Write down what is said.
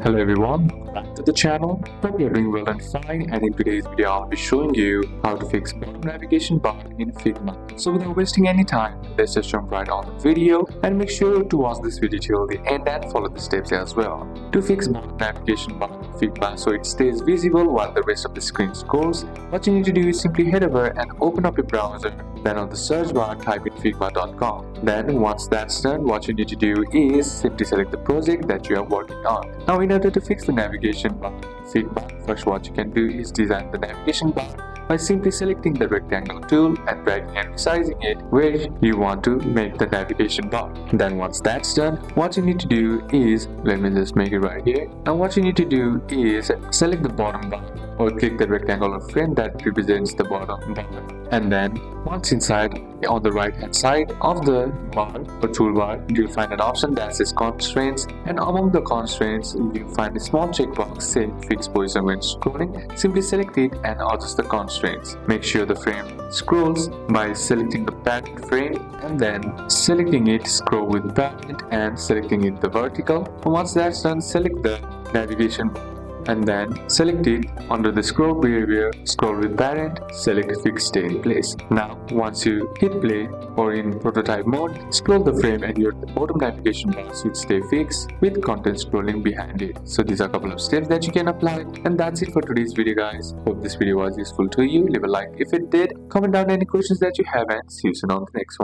Hello everyone, welcome back to the channel. Hope you're doing well and fine, and in today's video I'll be showing you how to fix bottom navigation bar in Figma. So without wasting any time, let's just jump right on the video and make sure to watch this video till the end and follow the steps as well. To fix bottom navigation bar in Figma so it stays visible while the rest of the screen scrolls, what you need to do is simply head over and open up your browser. Then on the search bar type in figma.com. Then once that's done, what you need to do is simply select the project that you are working on. Now in order to fix the navigation bar in Figma, first what you can do is design the navigation bar by simply selecting the rectangle tool and dragging and resizing it where you want to make the navigation bar. Then once that's done, what you need to do is, let me just make it right here. Now what you need to do is select the bottom bar or click the rectangular frame that represents the bottom bar. And then once inside, on the right hand side of the bar or toolbar, you'll find an option that says constraints, and among the constraints you'll find a small checkbox saying fix position when scrolling. Simply select it and adjust the constraints. Make sure the frame scrolls by selecting the parent frame and then selecting it scroll with parent and selecting it the vertical. Once that's done, select the navigation bar and then select it under the scroll behavior, scroll with parent, select fix stay in place. Now once you hit play or in prototype mode, scroll the frame and your bottom navigation bar should stay fixed with content scrolling behind it. So these are a couple of steps that you can apply, and that's it for today's video guys. Hope this video was useful to you. Leave a like if it did, comment down any questions that you have, and see you soon on the next one.